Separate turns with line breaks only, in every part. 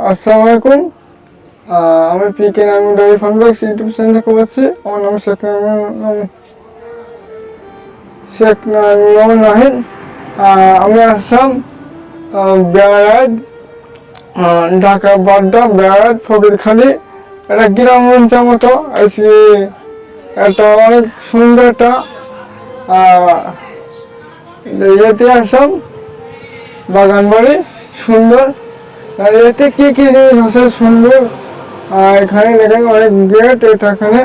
আসসালামু আলাইকুম। আমি পিকে নামি ডায়েরি ফার্ম ইউটিউব চ্যানেল থেকে বলছি। আমার নাম শেখ নাইমুর নাহিদ। আমি আসলাম বেড়ায় ঢাকা বাড্ডা বেড়ায় ফকিরখালি, এটা গ্রাম অঞ্চলের মতো। আজকে একটা অনেক সুন্দর একটা ইয়েতে আসলাম, বাগান বাড়ি সুন্দর। আর এতে কি কি জিনিস আছে সুন্দর, এখানে দেখেন অনেক গেট, এখানে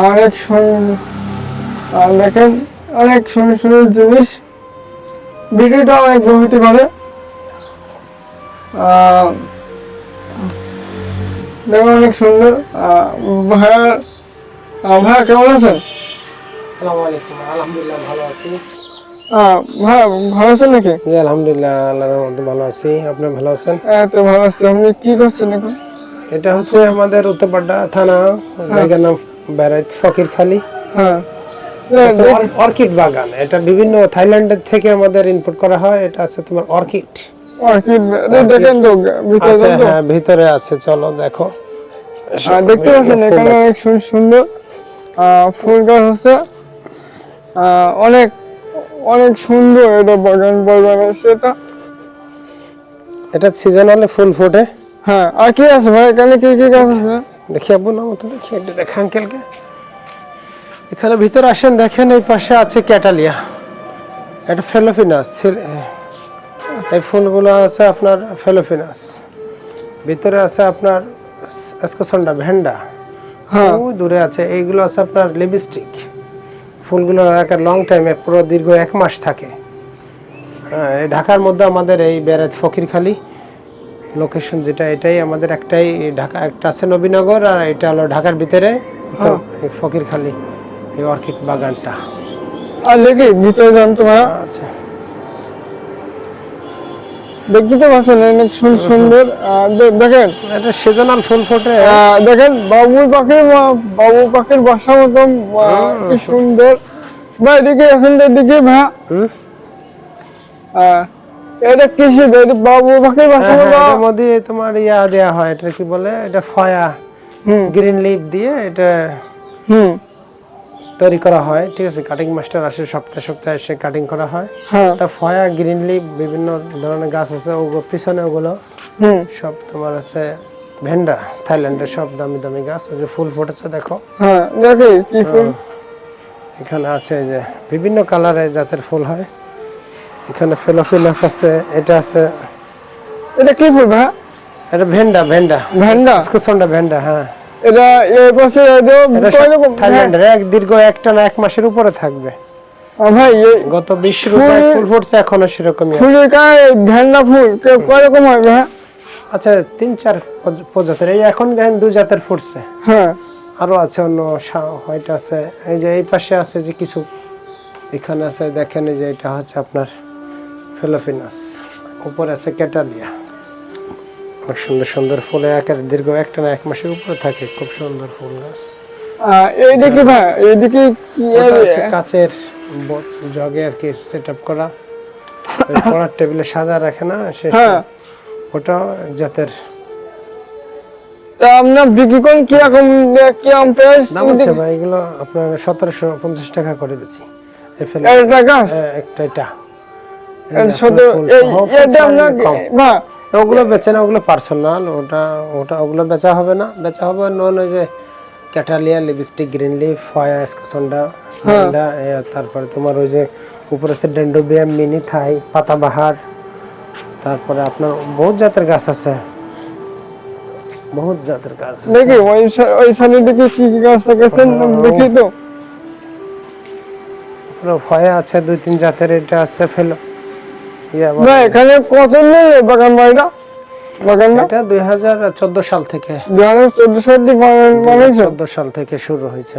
অনেক দেখেন অনেক সুন্দর সুন্দর জিনিস। ভিডিওটা অনেক বড় হতে পারে। দেখেন অনেক সুন্দর। ভাইয়া ভাইয়া কেমন আছেন?
আসসালামু আলাইকুম। আলহামদুলিল্লাহ ভালো আছি।
ভাইয়া ভালো আছেন নাকি?
জি আলহামদুলিল্লাহ, আল্লাহর রহমতে ভালো আছি। আপনি ভালো আছেন?
তো ভালো আছি। আপনি কি করছেন এখন?
এটা হচ্ছে আমাদের উত্তরপাড্ডা থানা, জায়গার নাম বেড়াইত ফকিরখালি।
হ্যাঁ,
অর্কিড বাগান। এটা বিভিন্ন থাইল্যান্ডের থেকে আমাদের ইম্পোর্ট করা হয়। এটা আছে তোমার অর্কিড।
দেখেন তো ভিতরে
আছে,
যান তো।
হ্যাঁ ভিতরে আছে, চলো দেখো।
দেখতে পাচ্ছেন এখানে অনেক সুন্দর ফুল গাছ আছে। অনেক অনেক সুন্দর এটা বাগান আছে এটা।
এটা সিজনালে ফুল ফোটে।
হ্যাঁ, আর কি আছে ভাই এখানে, কি কি গাছ আছে?
দেখি আব্বু না মতো দেখি, এটা দেখা আঙ্কেলকে। এখানে ভিতরে আসেন, দেখেন এই পাশে আছে ক্যাটালিয়া, এটা ফেলোফিনাস। এই ফুলগুলো আছে আপনার ফেলোফিনাস। ভিতরে আছে আপনার এসকোসন্ডা ভেন্ডা।
হ্যাঁ,
ওই দূরে আছে, এইগুলো আছে আপনার লিপস্টিক। ফুলগুলো একটা লং টাইমে পুরো দীর্ঘ 1 মাস থাকে। এই ঢাকার মধ্যে আমাদের এই বেড়াত ফকিরখালি লোকেশন যেটা, এটাই আমাদের একটাই। ঢাকা একটা আছে নবীনগর, আর এটা হলো ঢাকার ভিতরে ফকিরখালি এই অর্কিড বাগানটা।
আর দেখি ভিতরে যান তো ভাইয়া।
আচ্ছা,
দেখতে তো পাচ্ছেন অনেক সুন্দর। দেখেন
এটা সিজনাল ফুল ফোটে।
দেখেন বাবু পাখির বাসা মতন কি সুন্দর। ভাই এদিকে আসেন তো, এদিকে ভাইয়া। এটা কিসে বাবু পাখির বাসা মতো?
এর মধ্যে তোমার ইয়া দেয়া হয়, এটা কি বলে, এটা ফয়া গ্রিন লিফ দিয়ে এটা তৈরি করা হয়। ঠিক আছে, কাটিং মাস্টার আসে সপ্তাহে সপ্তাহে, এসে কাটিং করা হয়। এটা ফয়া গ্রিন লিফ, বিভিন্ন ধরনের গাছ আছে ওগুলো পিছনে, ওগুলো সব তোমার আছে ভেন্ডা, থাইল্যান্ডের সব দামি দামি গাছ। ওই যে ফুল ফুটেছে দেখো।
হ্যাঁ, দেখি কি ফুল
এখানে আছে, যে বিভিন্ন কালারের জাতের ফুল হয়। এখানে ফেলোফিনাস আছে, এটা আছে।
এটা কি ফুল ভাই?
এটা ভেন্ডা
ভেন্ডা,
এসকোসন্ডা ভেন্ডা। হ্যাঁ,
এটা এই পাশে
থাইল্যান্ডের দীর্ঘ 1 মাসের উপরে থাকবে।
ভাই
গত 20 রুপায় ফুল ফুটছে, এখনো সেরকমই আছে।
ভেন্ডা ফুল কয় রকম হয় ভাই?
আচ্ছা, 3-4 প্রজাতির। এই এখন দেখেন 2 জাতের ফুটছে।
হ্যাঁ,
আরো আছে অন্য হোয়াইট আছে। এই যে এই পাশে আছে যে কিছু, এখানে আছে দেখেন, এই যে এটা হচ্ছে আপনার ফেলোফিনাস। উপরে আছে ক্যাটালিয়া। অনেক সুন্দর সুন্দর ফুল, দীর্ঘ 1 মাসের উপরে থাকে। খুব সুন্দর ফুল গাছ।
এইদিকে ভাই, এইদিকে কি
কাচের জগে আর কি সেটআপ করা, পড়ার টেবিলে সাজা রাখে না শেষ। ওটা জাতের।
আপনার বিক্রি করেন কি রকম, কি রকম প্রাইস?
দাম আছে ভাই, এগুলো আপনার 1750 টাকা করে বেচি।
একটা গাছ
একটা, এটা ওগুলো বেচে না, ওগুলো পার্সোনাল। ওগুলো বেচা হবে না। বেচা হবে নন, ওই যে ক্যাটালিয়া, লিপস্টিক, গ্রিন লিফ, ফয়া, এসকোসন্ডা, তারপরে তোমার ওই যে উপরে আছে ডেন্ড্রোবিয়াম, মিনি থাই, পাতাবাহার। তারপরে আপনার বহুত জাতের গাছ আছে, বহুত জাতের গাছ।
দেখি ওই সাইডে দেখি কি কি গাছ লাগাইছেন, দেখি তো।
ফয়া আছে 2-3 জাতের। এটা আছে ফেলো
না, এখানে কত নেই বাগানটা?
2014 সাল থেকে।
2014 সাল থেকে বানাইছো?
14 সাল থেকে শুরু হয়েছে।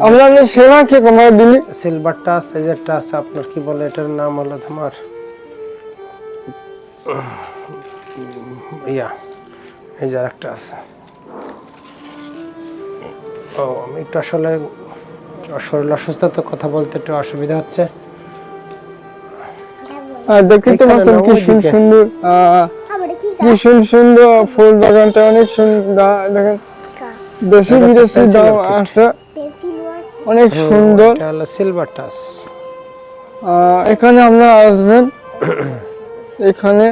আমরা সেরা কি কমায় দিলি?
সিলভারটা আছে, যেটা আছে আপনার কি বলে, এটার নাম হলো তোমার ইয়া, এই যে একটা আছে। ও আমি একটু আসলে শরীর অসুস্থ, তো কথা বলতে একটু অসুবিধা হচ্ছে।
দেখতে তো পাচ্ছেন কি সুন্দর ভীষণ সুন্দর ফুল বাগানটা, অনেক সুন্দর দেখেন, দেশি
এটা হচ্ছে
বিদেশি
pencil
দাম
orchid।
আছে, অনেক সুন্দর।
এটা হলো সিলভার টাচ।
এখানে আপনারা আসবেন, এখানে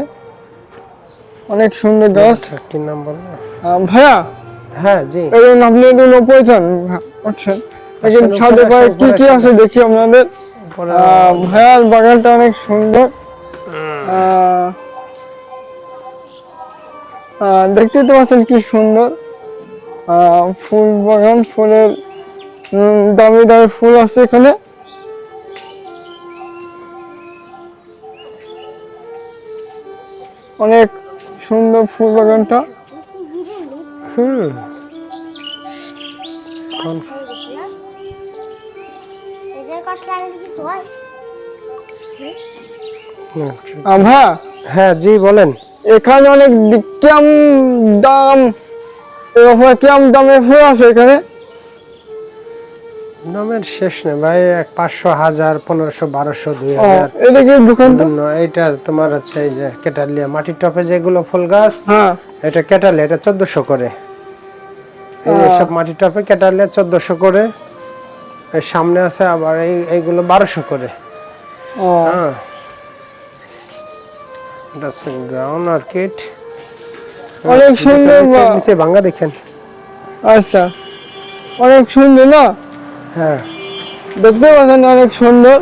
অনেক সুন্দর গাছ।
কি নাম বলবো?
ভাইয়া,
হ্যাঁ জি,
এখন আপনি একটু উপরে যান, উঠছেন, দেখেন
আসেন
ছাদে
উপরে,
পায়ে
আসেন
কি
উপরে,
কি
আসেন।
আছে দেখি আপনাদের।
উপরে
ভাইয়ার বাগানটা অনেক সুন্দর। দেখতে তো পাচ্ছেন কি সুন্দর ফুল বাগান, ফুলের দামি দামি ফুল আছে এখানে। অনেক সুন্দর ফুল বাগানটা।
হুম,
ভাইয়া,
হ্যাঁ জি বলেন।
এখানে অনেক কেমন দাম, এরকম কেমন দামের ফুল আছে এখানে?
নামের শেষ নেই ভাই, 500, 1000, 1500, 1200,
ও,
2000
এটা কি দোকান তো?
বিভিন্ন। এইটা তোমার হচ্ছে এই যে কেটালিয়া মাটির টপে যেগুলো ফুল গাছ,
হ্যাঁ,
এটা কেটালিয়া, এটা 1400 করে। এই
আহ,
সব মাটির টপে কেটালিয়া 1400 করে। এর সামনে আছে আবার এইগুলো 1200 করে।
ও,
হ্যাঁ, এটা হচ্ছে গ্রাউন্ড অর্কিড।
অনেক সুন্দর
নিচে ভাঙ্গা দেখেন।
আচ্ছা, অনেক সুন্দর না,
হ্যাঁ,
দেখতে পাচ্ছেন অনেক সুন্দর।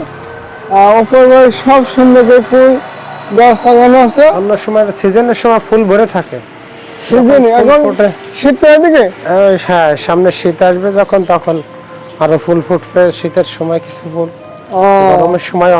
উপরে সব সুন্দর করে ফুল গাছ লাগানো আছে।
অন্য সময় সিজনের সময় ফুল ভরে থাকে।
সিজনে
ফুল
এখন
ফোটে,
শীতের দিকে।
হ্যাঁ সামনে শীত আসবে যখন, তখন আরো ফুল ফুটবে। শীতের সময় কিছু ফুল, গরমের সময়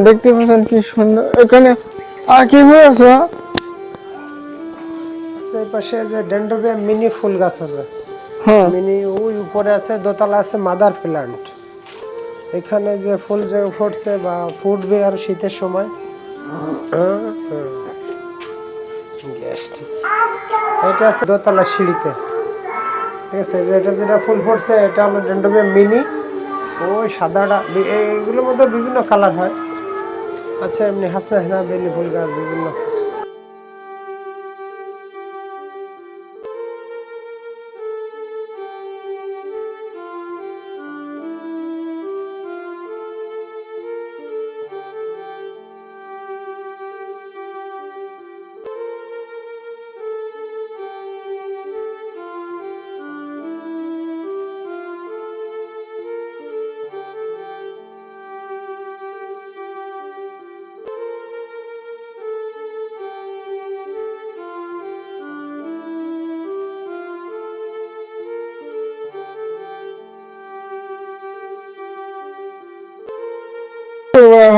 দেখতে পাচ্ছেন কি সুন্দর এখানে। কি হয়ে আছে?
এই পাশে যে ডেন্ড্রোবিয়াম মিনি ফুল গাছ আছে।
হ্যাঁ,
মিনি ওই উপরে আছে, দোতলা আছে মাদার প্ল্যান্ট। এখানে যে ফুল যে ফুটছে বা ফুটবে আর শীতের সময়। এটা আছে দোতলা সিঁড়িতে, ঠিক আছে। যেটা যেটা ফুল ফুটছে এটা হলো ডেন্ড্রোবিয়াম মিনি। ওই সাদাটা, এইগুলোর মধ্যে বিভিন্ন কালার হয়। আচ্ছা, এমনি হাসনা বেলি ফুল গাছ বিভিন্ন কিছু।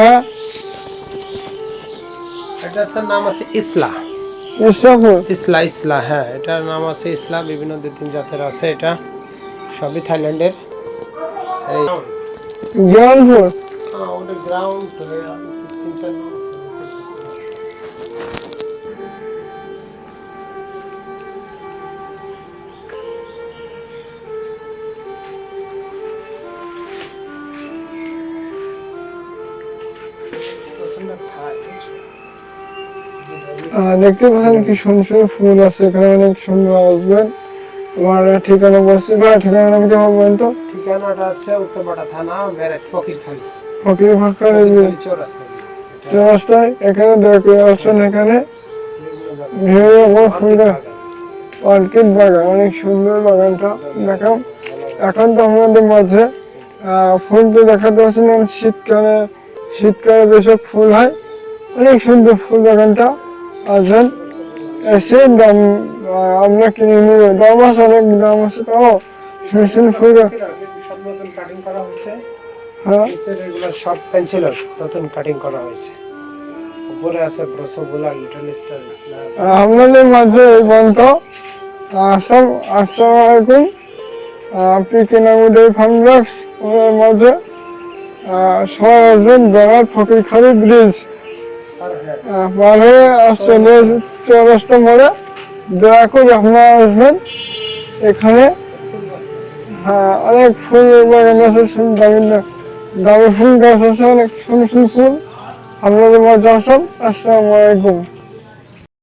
হ্যাঁ,
এটার নাম আছে ইসলা।
ইসলামপুর।
ইসলা, ইসলা, হ্যাঁ এটার নাম আছে ইসলা। বিভিন্ন 2-3 জাতের আছে। এটা সবই থাইল্যান্ডের। এই
জ্ঞানপুর।
ওটা গ্রাউন্ড 3-4 নাম আছে।
দেখতে পাচ্ছেন কি সুন্দর সুন্দর ফুল আছে এখানে, অনেক সুন্দর আসবেন। আমার ঠিকানা বলছি বা ঠিকানা নাম কি বলবেন তো?
ঠিকানাটা আছে উত্তরপাড়া থানা, ব্যারেক, ফকিরখালী।
ফকির ফাঁকা
ফকিরখালী চৌরাস্তা।
রাস্তায় এখানে দেখে আসছেন, এখানে ফুলটা অর্কিড বাগান, অনেক সুন্দর বাগানটা দেখাম। এখন তো আমাদের মাঝে ফুল তো দেখাতে পারছি না, শীতকালে যেসব ফুল হয়, অনেক সুন্দর ফুল বাগানটা। আসবেন, এসে দাম আমরা কিনে নিবে, দাম আছে, অনেক দাম আছে, তাও সুন্দর সুন্দর ফুল।
সব নতুন কাটিং করা হয়েছে।
হ্যাঁ,
এগুলো সব পেন্সিলের নতুন কাটিং করা হয়েছে। উপরে আছে রসগোল্লা, লিটল স্টার,
আপনাদের মাঝে এই পর্যন্ত। আসসালামু আলাইকুম। পিকে নামুদে ফার্মব্লগস ওনার মাঝে সবাই আসবেন। বেড়ার ফকিরখালী ব্রিজ পার হয়ে আসলে চৌরাস্তা মোড়ে দয়া করে আপনারা আসবেন। এখানে অনেক ফুল বাগান আছে, দামি দামি ফুল গাছ আছে, অনেক সুন্দর সুন্দর ফুল। আপনাদের মাঝে আসেন। আসসালামু আলাইকুম।